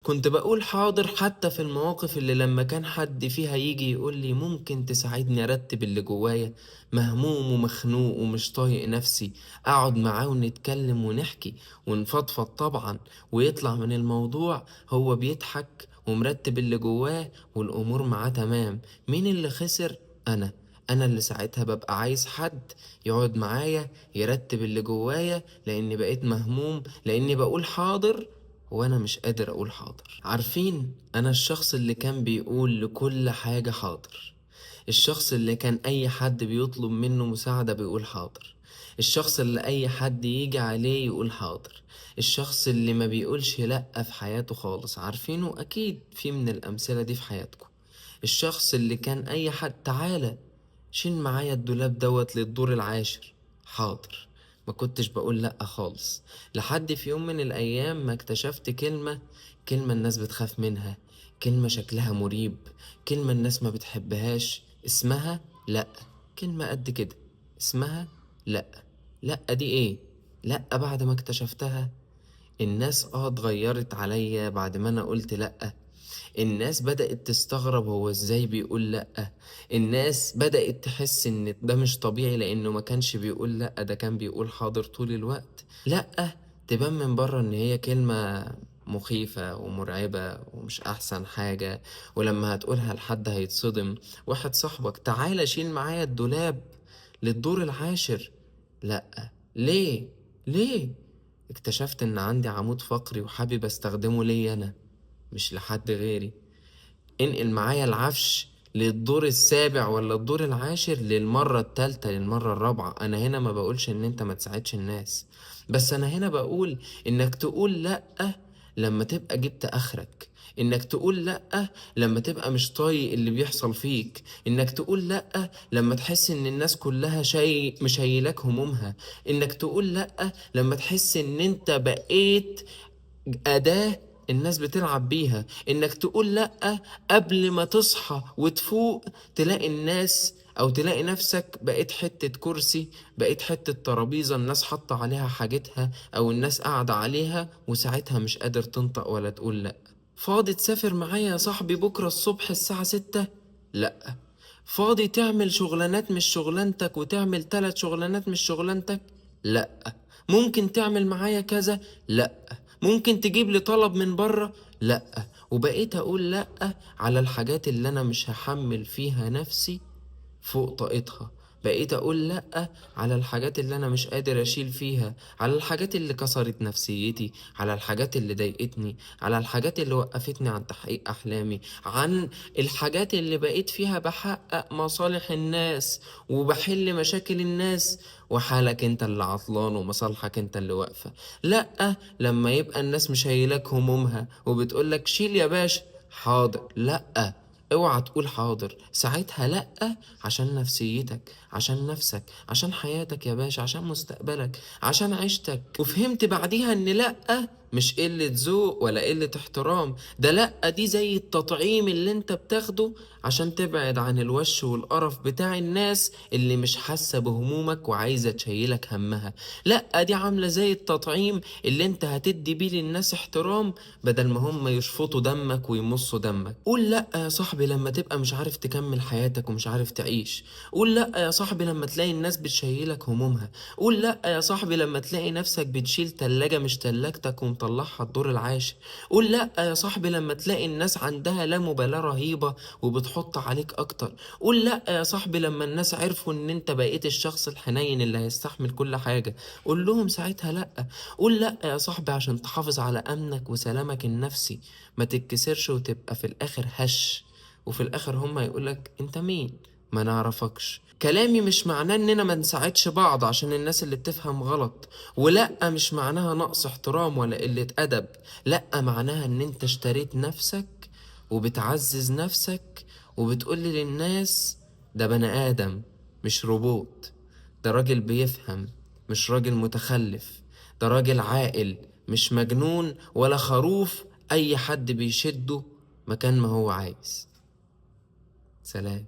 كنت بقول حاضر حتى في المواقف اللي لما كان حد فيها يجي يقول لي ممكن تساعدني ارتب اللي جوايا، مهموم ومخنوق ومش طايق نفسي، اقعد معاه ونتكلم ونحكي ونفضفض طبعا، ويطلع من الموضوع هو بيضحك ومرتب اللي جواه والامور معاه تمام. مين اللي خسر؟ انا. انا اللي ساعتها ببقى عايز حد يقعد معايا يرتب اللي جوايا، لاني بقيت مهموم، لاني بقول حاضر وانا مش قادر اقول حاضر. عارفين، انا الشخص اللي كان بيقول لكل حاجة حاضر، الشخص اللي كان اي حد بيطلب منه مساعدة بيقول حاضر، الشخص اللي اي حد يجي عليه يقول حاضر، الشخص اللي ما بيقولش لأ في حياته خالص. عارفينه؟ اكيد في من الامثلة دي في حياتكم. الشخص اللي كان اي حد تعالى شيل معايا الدولاب دوت للدور العاشر، حاضر. ما كنتش بقول لأ خالص، لحد في يوم من الأيام ما اكتشفت كلمة الناس بتخاف منها، كلمة شكلها مريب، كلمة الناس ما بتحبهاش، اسمها لأ. كلمة قد كده اسمها لأ. لأ دي ايه؟ لأ بعد ما اكتشفتها الناس اتغيرت عليا بعد ما انا قلت لأ. الناس بدأت تستغرب هو ازاي بيقول لأ. الناس بدأت تحس ان ده مش طبيعي لانه ما كانش بيقول لأ، ده كان بيقول حاضر طول الوقت. لأ تبان من بره ان هي كلمة مخيفة ومرعبة ومش احسن حاجة، ولما هتقولها لحد هيتصدم. واحد صاحبك تعالى شيل معايا الدولاب للدور العاشر، لأ. ليه؟ ليه؟ اكتشفت ان عندي عمود فقري وحابب استخدمه ليا انا مش لحد غيري. انقل معايا العفش للدور السابع ولا الدور العاشر، للمرة التالتة للمرة الرابعة. انا هنا ما بقولش ان انت ما تساعدش الناس، بس انا هنا بقول انك تقول لأ لما تبقى جبت اخرك، انك تقول لأ لما تبقى مش طايق اللي بيحصل فيك، انك تقول لأ لما تحس ان الناس كلها مش هيلاك همومها، انك تقول لأ لما تحس ان انت بقيت أداة الناس بتلعب بيها، إنك تقول لأ قبل ما تصحى وتفوق تلاقي الناس أو تلاقي نفسك بقيت حتة كرسي، بقيت حتة ترابيزة الناس حاطة عليها حاجتها أو الناس قاعدة عليها، وساعتها مش قادر تنطق ولا تقول لأ. فاضي تسافر معايا يا صاحبي بكرة الصبح الساعة 6؟ لأ. فاضي تعمل شغلانات مش شغلانتك وتعمل 3 شغلانات مش شغلانتك؟ لأ. ممكن تعمل معايا كذا؟ لأ. ممكن تجيب لي طلب من بره؟ لأ. وبقيت أقول لأ على الحاجات اللي أنا مش هحمل فيها نفسي فوق طاقتها، بقيت أقول لأ على الحاجات اللي أنا مش قادر أشيل فيها، على الحاجات اللي كسرت نفسيتي، على الحاجات اللي ضايقتني، على الحاجات اللي وقفتني عن تحقيق أحلامي، عن الحاجات اللي بقيت فيها بحقق مصالح الناس وبحل مشاكل الناس، وحالك انت اللي عطلان ومصالحك انت اللي واقفة. لأ لما يبقى الناس مش هيلاك همومها وبتقولك شيل يا باشا، حاضر. لأ اوعى تقول حاضر ساعتها، لأ، عشان نفسيتك، عشان نفسك، عشان حياتك يا باشا، عشان مستقبلك، عشان عيشتك. وفهمت بعديها ان لأ مش قلة ذوق ولا قلة احترام، ده لأ دي زي التطعيم اللي انت بتاخده عشان تبعد عن الوش والقرف بتاع الناس اللي مش حاسة بهمومك وعايزة تشيلك همها. لأ دي عاملة زي التطعيم اللي انت هتدي بيه للناس احترام بدل ما هم يشفطوا دمك ويمصوا دمك. قول لأ يا صاحبي لما تبقى مش عارف تكمل حياتك ومش عارف تعيش. قول لأ يا صاحبي لما تلاقي الناس بتشيلك همومها. قول لأ يا صاحبي لما تلاقي نفسك بتشيل تلاجة مش تلاجتك ومطلعها الدور العاشر. قول لأ يا صاحبي لما تلاقي الناس عندها لا مبالاة رهيبة وبتحط عليك أكتر. قول لأ يا صاحبي لما الناس عرفوا إن أنت بقيت الشخص الحنين اللي هيستحمل كل حاجة. قول لهم ساعتها لأ. قول لأ يا صاحبي عشان تحافظ على أمنك وسلامك النفسي، ما تتكسرش وتبقى في الآخر هش، وفي الآخر هما يقولك أنت مين؟ ما نعرفكش. كلامي مش معناه إننا ما نساعدش بعض عشان الناس اللي بتفهم غلط، ولأ مش معناها نقص احترام ولا قلة أدب، لأ معناها إن أنت اشتريت نفسك وبتعزز نفسك وبتقول للناس ده بني آدم مش روبوت، ده راجل بيفهم مش راجل متخلف، ده راجل عاقل مش مجنون ولا خروف أي حد بيشده مكان ما هو عايز. سلام.